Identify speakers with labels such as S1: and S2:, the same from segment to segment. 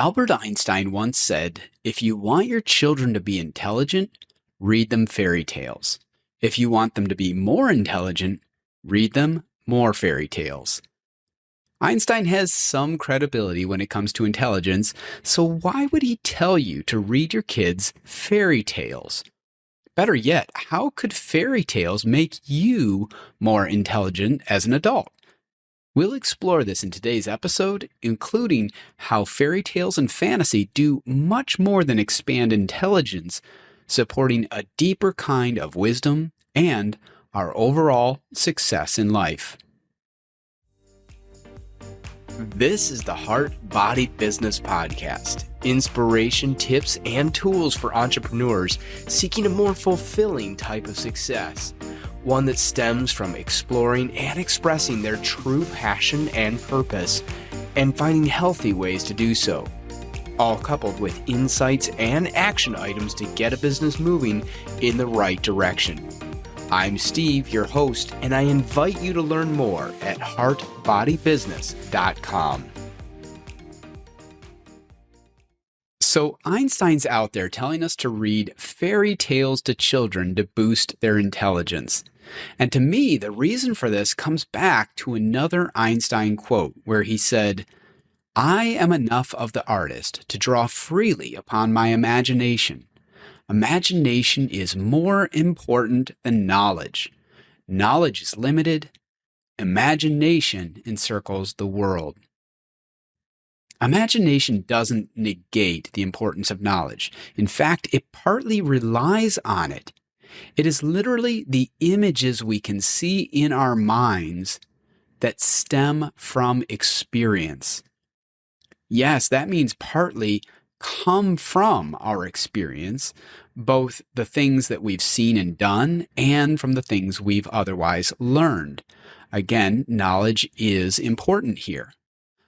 S1: Albert Einstein once said, "If you want your children to be intelligent, read them fairy tales. If you want them to be more intelligent, read them more fairy tales." Einstein has some credibility when it comes to intelligence, so why would he tell you to read your kids fairy tales? Better yet, how could fairy tales make you more intelligent as an adult? We'll explore this in today's episode, including how fairy tales and fantasy do much more than expand intelligence, supporting a deeper kind of wisdom and our overall success in life. This is the Heart Body Business Podcast. Inspiration, tips, and tools for entrepreneurs seeking a more fulfilling type of success. One that stems from exploring and expressing their true passion and purpose, and finding healthy ways to do so. All coupled with insights and action items to get a business moving in the right direction. I'm Steve, your host, and I invite you to learn more at heartbodybusiness.com. So Einstein's out there telling us to read fairy tales to children to boost their intelligence. And to me, the reason for this comes back to another Einstein quote where he said, "I am enough of the artist to draw freely upon my imagination. Imagination is more important than knowledge. Knowledge is limited. Imagination encircles the world." Imagination doesn't negate the importance of knowledge. In fact, it partly relies on it. It is literally the images we can see in our minds that stem from experience. Yes, that means partly come from our experience, both the things that we've seen and done and from the things we've otherwise learned. Again, knowledge is important here.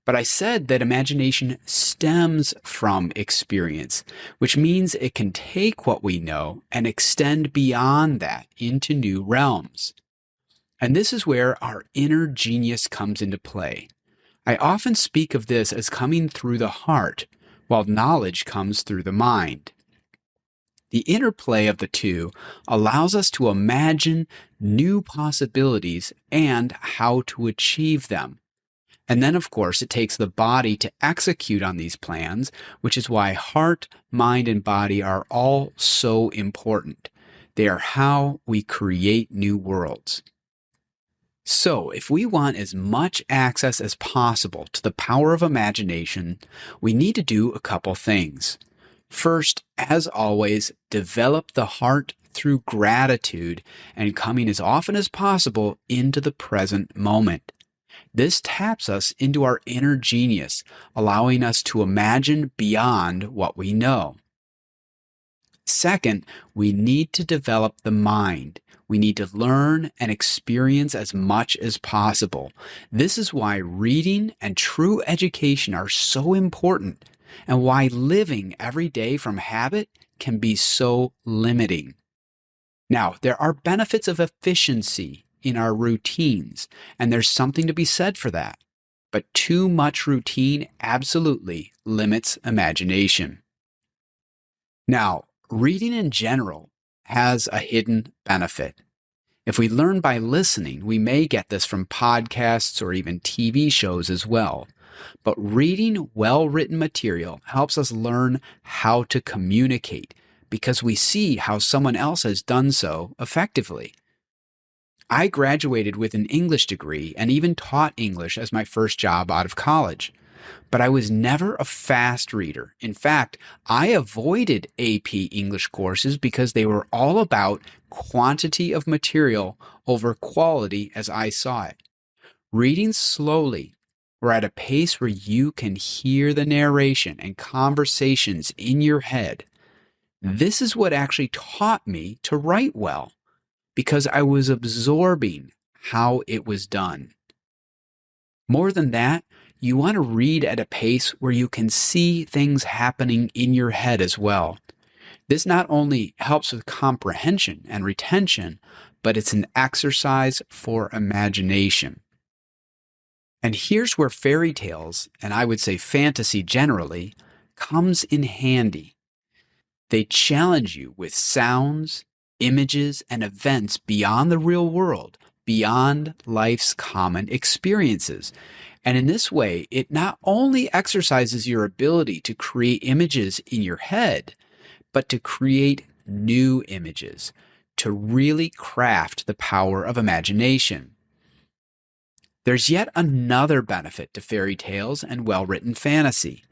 S1: But I said that imagination stems from experience, which means it can take what we know and extend beyond that into new realms. And this is where our inner genius comes into play. I often speak of this as coming through the heart, while knowledge comes through the mind. The interplay of the two allows us to imagine new possibilities and how to achieve them. And then, of course, it takes the body to execute on these plans, which is why heart, mind, and body are all so important. They are how we create new worlds. So, if we want as much access as possible to the power of imagination, we need to do a couple things. First, as always, develop the heart through gratitude and coming as often as possible into the present moment. This taps us into our inner genius, allowing us to imagine beyond what we know. Second, we need to develop the mind. We need to learn and experience as much as possible. This is why reading and true education are so important, and why living every day from habit can be so limiting. Now, there are benefits of efficiency in our routines, and there's something to be said for that. But too much routine absolutely limits imagination. Now, reading in general has a hidden benefit. If we learn by listening, we may get this from podcasts or even TV shows as well. But reading well-written material helps us learn how to communicate because we see how someone else has done so effectively. I graduated with an English degree and even taught English as my first job out of college. But I was never a fast reader. In fact, I avoided AP English courses because they were all about quantity of material over quality as I saw it. Reading slowly or at a pace where you can hear the narration and conversations in your head, this is what actually taught me to write well, because I was absorbing how it was done. More than that, you want to read at a pace where you can see things happening in your head as well. This not only helps with comprehension and retention, but it's an exercise for imagination. And here's where fairy tales, and I would say fantasy generally, comes in handy. They challenge you with sounds, images, and events beyond the real world, beyond life's common experiences. And in this way, it not only exercises your ability to create images in your head, but to create new images, to really craft the power of imagination. There's yet another benefit to fairy tales and well-written fantasy.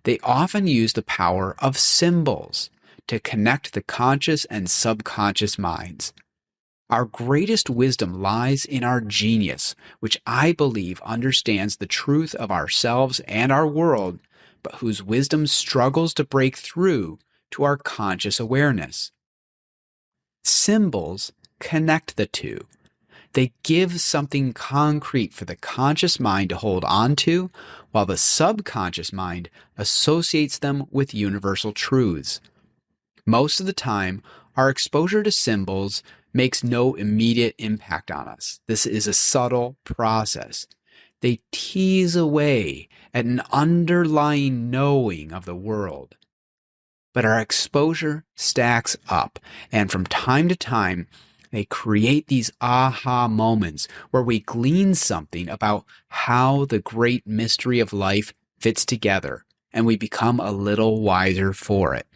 S1: They often use the power of symbols to connect the conscious and subconscious minds. Our greatest wisdom lies in our genius, which I believe understands the truth of ourselves and our world, but whose wisdom struggles to break through to our conscious awareness. Symbols connect the two. They give something concrete for the conscious mind to hold on to, while the subconscious mind associates them with universal truths. Most of the time, our exposure to symbols makes no immediate impact on us. This is a subtle process. They tease away at an underlying knowing of the world. But our exposure stacks up, and from time to time, they create these aha moments where we glean something about how the great mystery of life fits together, and we become a little wiser for it.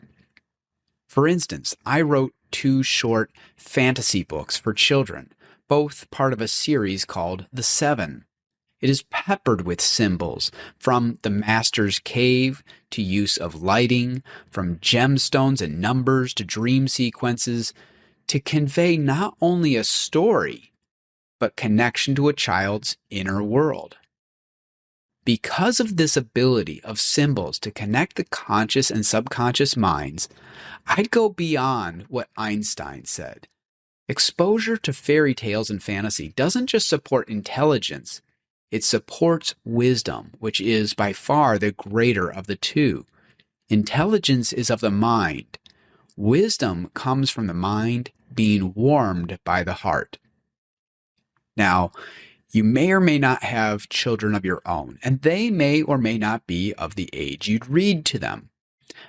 S1: For instance, I wrote 2 short fantasy books for children, both part of a series called The Seven. It is peppered with symbols, from the master's cave to use of lighting, from gemstones and numbers to dream sequences, to convey not only a story, but connection to a child's inner world. Because of this ability of symbols to connect the conscious and subconscious minds, I'd go beyond what Einstein said. Exposure to fairy tales and fantasy doesn't just support intelligence, it supports wisdom, which is by far the greater of the two. Intelligence is of the mind. Wisdom comes from the mind being warmed by the heart. Now, you may or may not have children of your own, and they may or may not be of the age you'd read to them.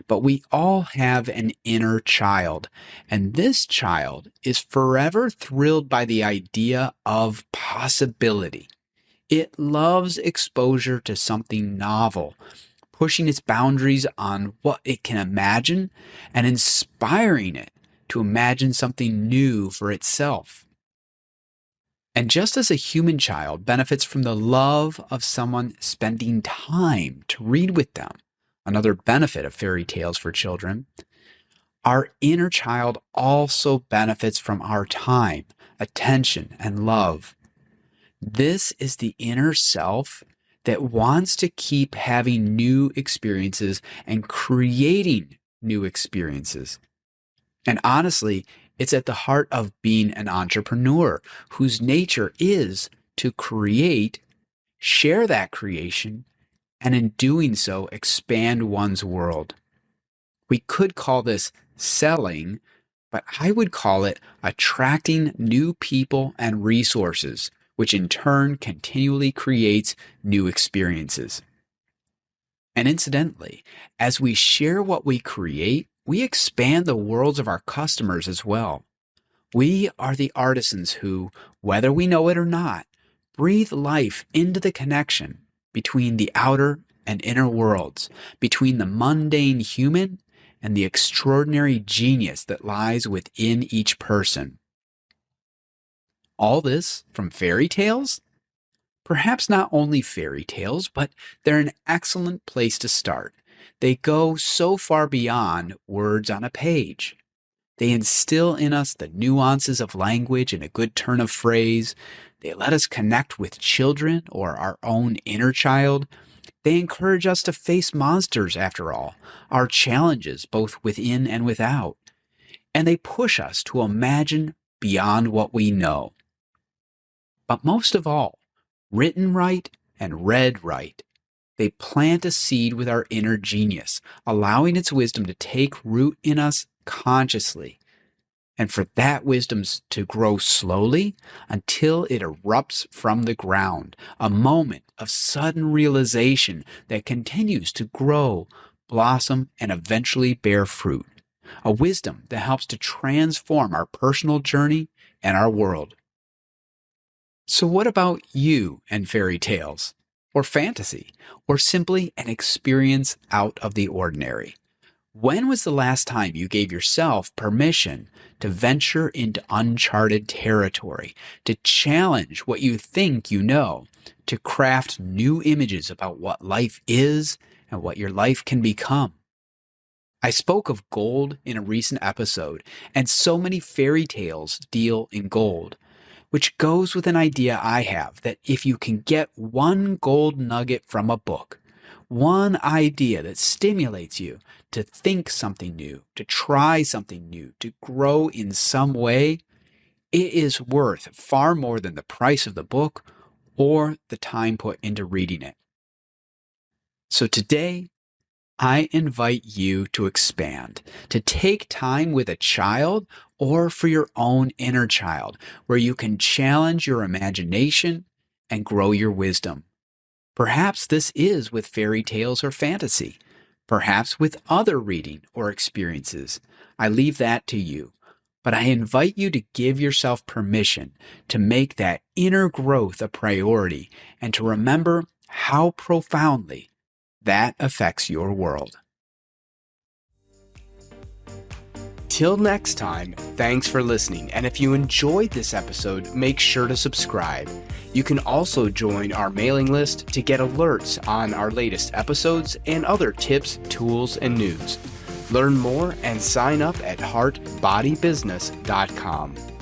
S1: But we all have an inner child, and this child is forever thrilled by the idea of possibility. It loves exposure to something novel, pushing its boundaries on what it can imagine and inspiring it to imagine something new for itself. And just as a human child benefits from the love of someone spending time to read with them, another benefit of fairy tales for children, our inner child also benefits from our time, attention, and love. This is the inner self that wants to keep having new experiences and creating new experiences. And honestly, it's at the heart of being an entrepreneur whose nature is to create, share that creation, and in doing so, expand one's world. We could call this selling, but I would call it attracting new people and resources, which in turn continually creates new experiences. And incidentally, as we share what we create, we expand the worlds of our customers as well. We are the artisans who, whether we know it or not, breathe life into the connection between the outer and inner worlds, between the mundane human and the extraordinary genius that lies within each person. All this from fairy tales? Perhaps not only fairy tales, but they're an excellent place to start. They go so far beyond words on a page. They instill in us the nuances of language and a good turn of phrase. They let us connect with children or our own inner child. They encourage us to face monsters, after all, our challenges both within and without. And they push us to imagine beyond what we know. But most of all, written right and read right, they plant a seed with our inner genius, allowing its wisdom to take root in us consciously, and for that wisdom to grow slowly until it erupts from the ground, a moment of sudden realization that continues to grow blossom, and eventually bear fruit. A wisdom that helps to transform our personal journey and our world. So, what about you and fairy tales, or fantasy, or simply an experience out of the ordinary? When was the last time you gave yourself permission to venture into uncharted territory, to challenge what you think you know, to craft new images about what life is and what your life can become? I spoke of gold in a recent episode, and so many fairy tales deal in gold, which goes with an idea I have that if you can get one gold nugget from a book, one idea that stimulates you to think something new, to try something new, to grow in some way, it is worth far more than the price of the book or the time put into reading it. So today, I invite you to expand, to take time with a child or for your own inner child, where you can challenge your imagination and grow your wisdom. Perhaps this is with fairy tales or fantasy, perhaps with other reading or experiences. I leave that to you. But I invite you to give yourself permission to make that inner growth a priority and to remember how profoundly that affects your world. Till next time, thanks for listening. And if you enjoyed this episode, make sure to subscribe. You can also join our mailing list to get alerts on our latest episodes and other tips, tools, and news. Learn more and sign up at heartbodybusiness.com.